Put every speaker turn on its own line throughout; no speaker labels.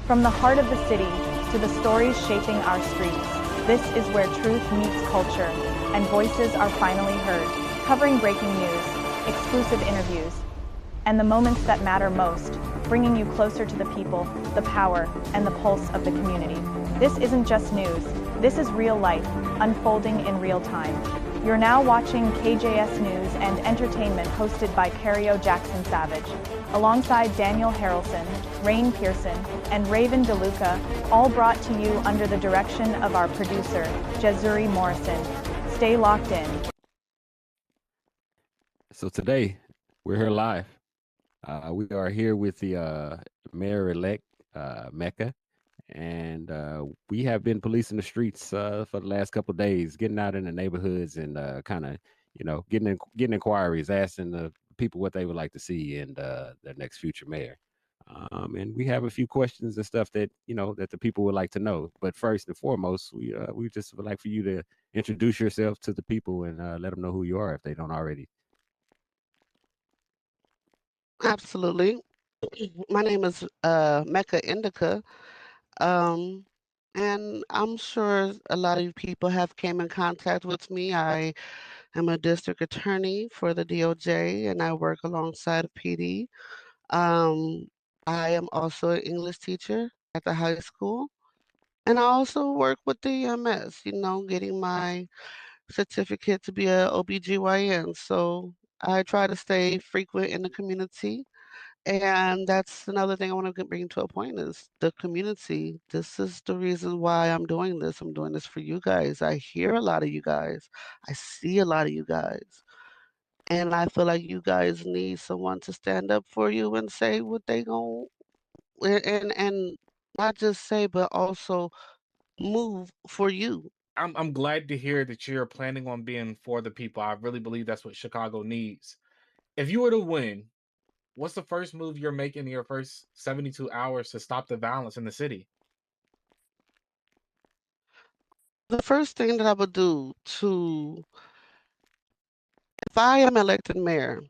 From the heart of the city to the stories shaping our streets, this is where truth meets culture, and voices are finally heard, covering breaking news, exclusive interviews, and the moments that matter most, bringing you closer to the people, the power, and the pulse of the community. This isn't just news, this is real life, unfolding in real time. You're now watching KJS News and Entertainment, hosted by Kario Jackson Savage, alongside Daniel Harrelson, Pearson, and Rayven Deluca, all brought to you under the direction of our producer, Jezuri Morrison. Stay locked in.
So today, we're here live. We are here with the mayor-elect, Mecca, and we have been policing the streets for the last couple of days, getting out in the neighborhoods and kind of, getting inquiries, asking the people what they would like to see in their next future mayor. And we have a few questions and stuff that that the people would like to know. But first and foremost, we just would like for you to introduce yourself to the people and let them know who you are if they don't already.
Absolutely. My name is Mecca Indica, um, and I'm sure a lot of you people have came in contact with me. I am a district attorney for the DOJ, and I work alongside of PD. Um, I am also an English teacher at the high school, and I also work with the EMS, getting my certificate to be a OBGYN. So I try to stay frequent in the community. And that's another thing I want to bring to a point is the community. This is the reason why I'm doing this. I'm doing this for you guys. I hear a lot of you guys. I see a lot of you guys. And I feel like you guys need someone to stand up for you and say what they going and not just say, but also move for you.
I'm glad to hear that you're planning on being for the people. I really believe that's what Chicago needs. If you were to win, what's the first move you're making in your first 72 hours to stop the violence in the city?
The first thing that I would do if I am elected mayor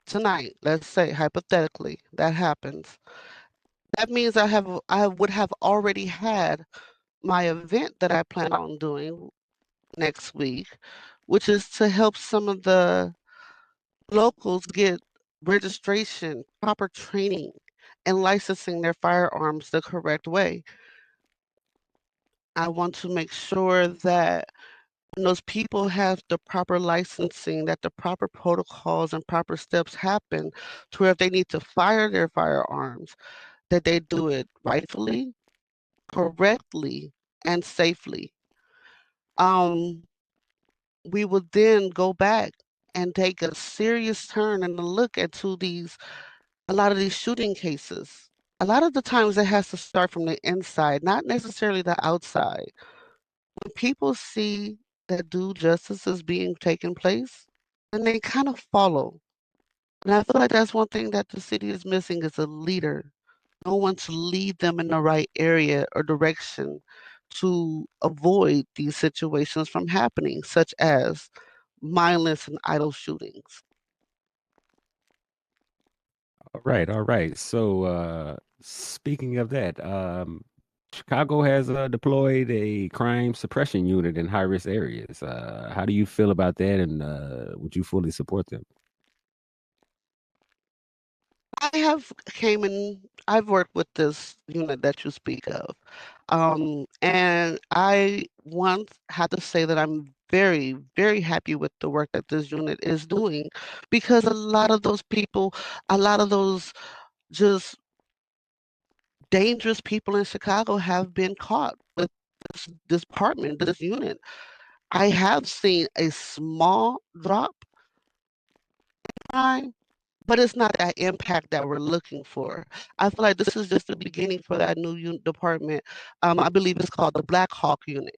tonight, let's say hypothetically that happens, that means I would have already had my event that I plan on doing next week, which is to help some of the locals get registration, proper training, and licensing their firearms the correct way. I want to make sure that when those people have the proper licensing, that the proper protocols and proper steps happen to where if they need to fire their firearms, that they do it rightfully, correctly, and safely. We would then go back and take a serious turn and a look into a lot of these shooting cases. A lot of the times it has to start from the inside, not necessarily the outside. When people see that due justice is being taken place, then they kind of follow. And I feel like that's one thing that the city is missing is a leader. No one to lead them in the right area or direction to avoid these situations from happening, such as mindless and idle shootings.
All right. So, speaking of that, Chicago has deployed a crime suppression unit in high-risk areas. How do you feel about that, and would you fully support them?
I've worked with this unit that you speak of. And I once had to say that I'm very, very happy with the work that this unit is doing because a lot of those people, a lot of those just dangerous people in Chicago have been caught with this department, this unit. I have seen a small drop in crime, but it's not that impact that we're looking for. I feel like this is just the beginning for that new department. I believe it's called the Black Hawk unit.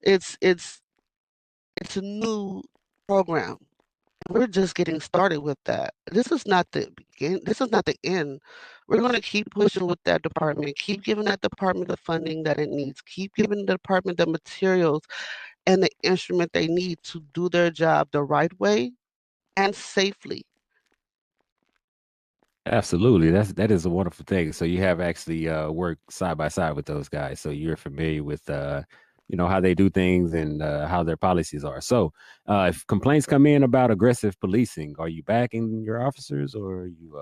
It's it's it's a new program. We're just getting started with that. This is not the begin. This is not the end. We're going to keep pushing with that department. Keep giving that department the funding that it needs. Keep giving the department the materials and the instrument they need to do their job the right way and safely.
Absolutely. That is a wonderful thing. So you have actually worked side by side with those guys. So you're familiar with how they do things and how their policies are. So if complaints come in about aggressive policing, are you backing your officers or are you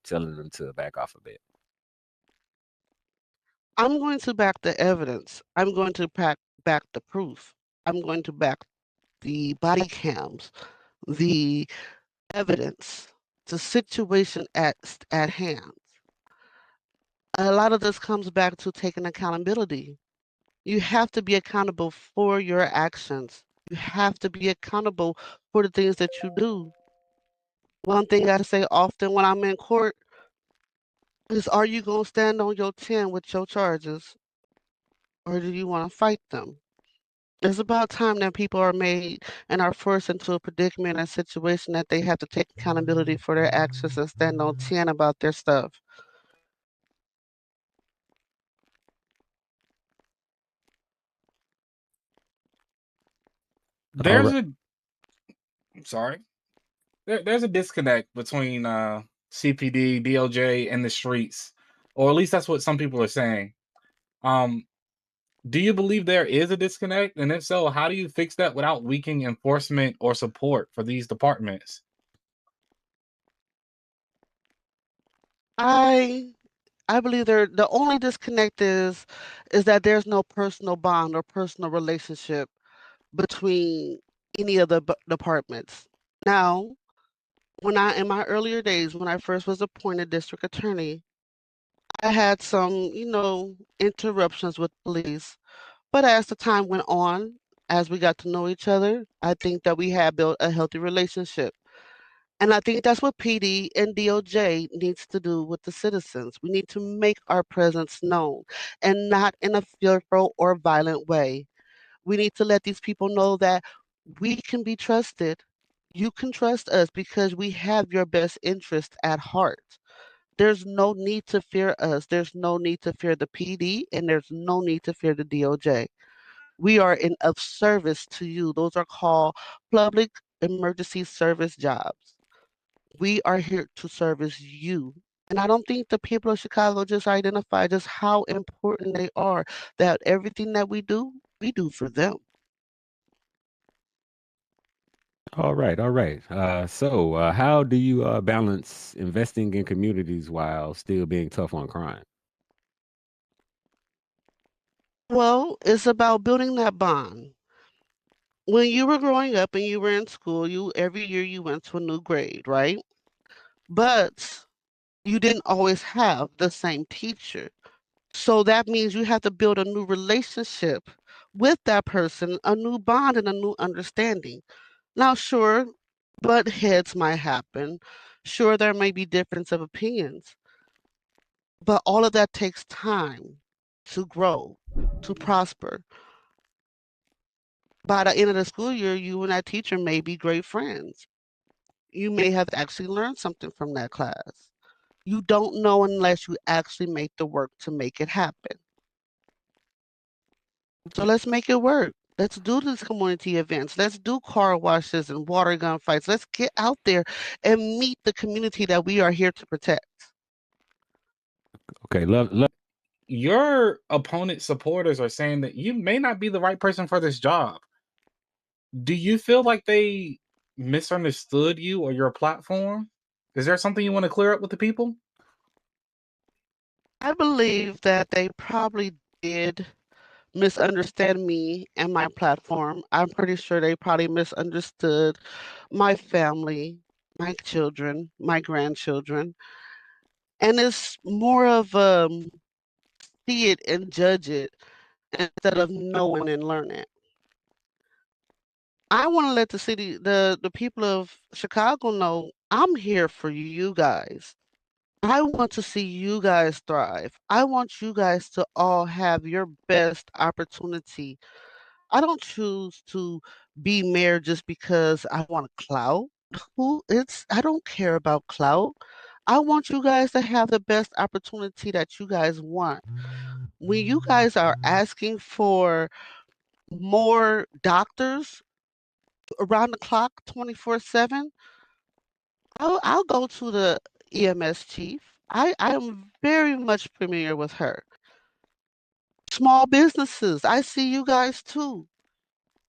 telling them to back off a bit?
I'm going to back the evidence. I'm going to back the proof. I'm going to back the body cams, the evidence, the situation at hand. A lot of this comes back to taking accountability. You have to be accountable for your actions. You have to be accountable for the things that you do. One thing I say often when I'm in court is, are you going to stand on your 10 with your charges, or do you want to fight them? It's about time that people are made and are forced into a predicament and situation that they have to take accountability for their actions and stand on 10 about their stuff.
All
There's
right.
a I'm sorry. There's a disconnect between CPD, DOJ, and the streets, or at least that's what some people are saying. Um, do you believe there is a disconnect? And if so, how do you fix that without weakening enforcement or support for these departments?
I I believe the only disconnect is that there's no personal bond or personal relationship between any of the departments. Now, when I in my earlier days, when I first was appointed district attorney, I had some, interruptions with police. But as the time went on, as we got to know each other, I think that we had built a healthy relationship. And I think that's what PD and DOJ needs to do with the citizens. We need to make our presence known and not in a fearful or violent way. We need to let these people know that we can be trusted. You can trust us because we have your best interest at heart. There's no need to fear us. There's no need to fear the PD, and there's no need to fear the DOJ. We are in of service to you. Those are called public emergency service jobs. We are here to service you. And I don't think the people of Chicago just identify just how important they are, that everything that we do for them.
All right. All right. So how do you balance investing in communities while still being tough on crime?
Well, it's about building that bond. When you were growing up and you were in school, you every year you went to a new grade, right? But you didn't always have the same teacher. So that means you have to build a new relationship with that person, a new bond and a new understanding. Now, sure, butt heads might happen. Sure, there may be difference of opinions, but all of that takes time to grow, to prosper. By the end of the school year, you and that teacher may be great friends. You may have actually learned something from that class. You don't know unless you actually make the work to make it happen. So let's make it work. Let's do these community events. Let's do car washes and water gun fights. Let's get out there and meet the community that we are here to protect.
Okay. Love.
Your opponent supporters are saying that you may not be the right person for this job. Do you feel like they misunderstood you or your platform? Is there something you want to clear up with the people?
I believe that they probably did misunderstand me and my platform. I'm pretty sure they probably misunderstood my family, my children, my grandchildren. And it's more of see it and judge it instead of knowing and learning. I want to let the people of Chicago know I'm here for you guys. I want to see you guys thrive. I want you guys to all have your best opportunity. I don't choose to be mayor just because I want clout. I don't care about clout. I want you guys to have the best opportunity that you guys want. When you guys are asking for more doctors around the clock 24/7, I'll go to the EMS chief. I am very much familiar with her. Small businesses, I see you guys too.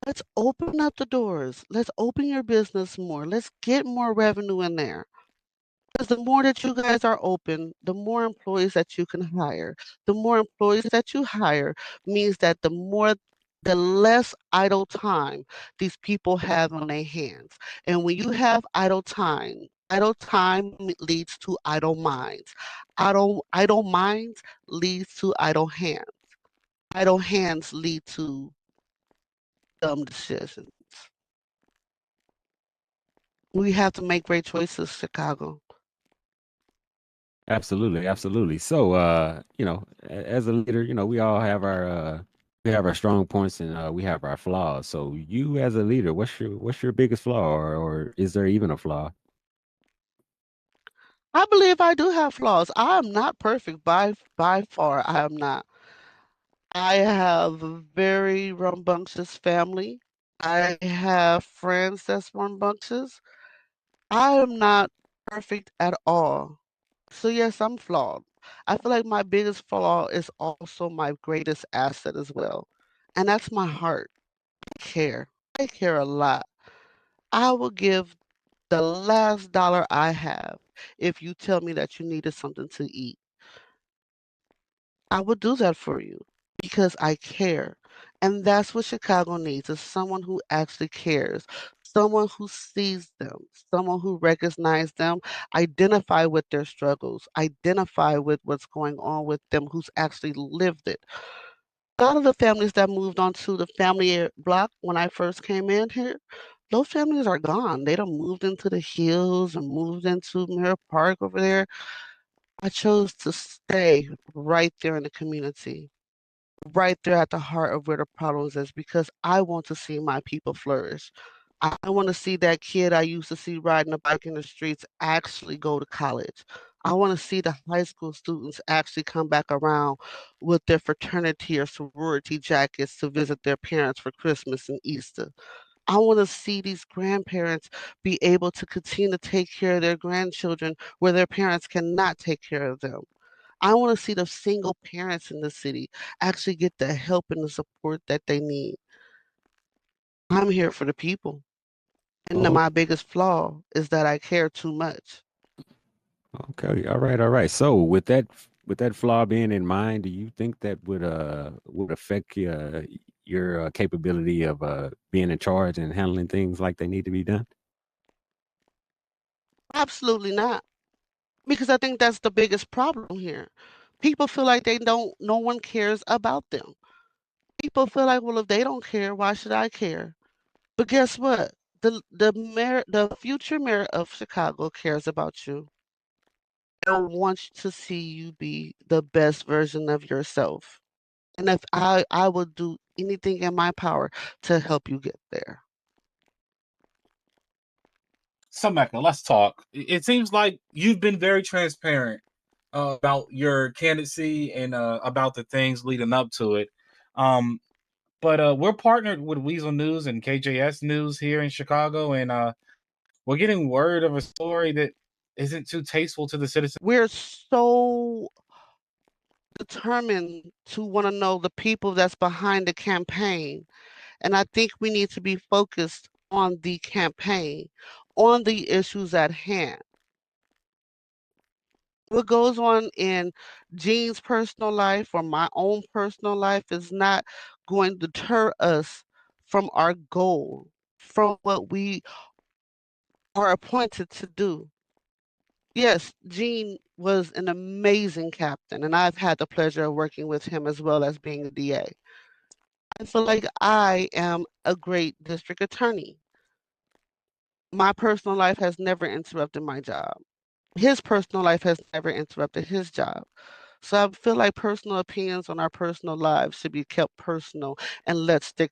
Let's open up the doors. Let's open your business more. Let's get more revenue in there. Because the more that you guys are open, the more employees that you can hire. The more employees that you hire means that the less idle time these people have on their hands. And when you have idle time leads to idle minds. Idle minds leads to idle hands. Idle hands lead to dumb decisions. We have to make great choices, Chicago.
Absolutely, absolutely. So, as a leader, we all have our strong points and we have our flaws. So, you as a leader, what's your biggest flaw, or is there even a flaw?
I believe I do have flaws. I am not perfect by far. I am not. I have a very rambunctious family. I have friends that's rambunctious. I am not perfect at all. So yes, I'm flawed. I feel like my biggest flaw is also my greatest asset as well. And that's my heart. I care. I care a lot. I will give the last dollar I have if you tell me that you needed something to eat. I would do that for you because I care. And that's what Chicago needs is someone who actually cares, someone who sees them, someone who recognizes them, identify with their struggles, identify with what's going on with them, who's actually lived it. A lot of the families that moved onto the family block when I first came in here, those families are gone. They done moved into the hills and moved into Mirror Park over there. I chose to stay right there in the community, right there at the heart of where the problems is because I want to see my people flourish. I want to see that kid I used to see riding a bike in the streets actually go to college. I want to see the high school students actually come back around with their fraternity or sorority jackets to visit their parents for Christmas and Easter. I want to see these grandparents be able to continue to take care of their grandchildren where their parents cannot take care of them. I want to see the single parents in the city actually get the help and the support that they need. I'm here for the people. And
Oh,
my biggest flaw is that I care too much.
okay. All right, all right. So, with that flaw being in mind, do you think that would affect your capability of being in charge and handling things like they need to be done?
Absolutely not. Because I think that's the biggest problem here. People feel like no one cares about them. People feel like, well, if they don't care, why should I care? But guess what? The future mayor of Chicago cares about you and wants to see you be the best version of yourself. And if I will do anything in my power to help you get there.
So Mecca, let's talk. It seems like you've been very transparent about your candidacy and about the things leading up to it. Um, but we're partnered with Weasel News and KJS News here in Chicago, and we're getting word of a story that isn't too tasteful to the citizens.
We're so determined to want to know the people that's behind the campaign. And I think we need to be focused on the campaign, on the issues at hand. What goes on in Jean's personal life or my own personal life is not going to deter us from our goal, from what we are appointed to do. Yes, Gene was an amazing captain, and I've had the pleasure of working with him as well as being a DA. I feel like I am a great district attorney. My personal life has never interrupted my job. His personal life has never interrupted his job. So I feel like personal opinions on our personal lives should be kept personal and let's stick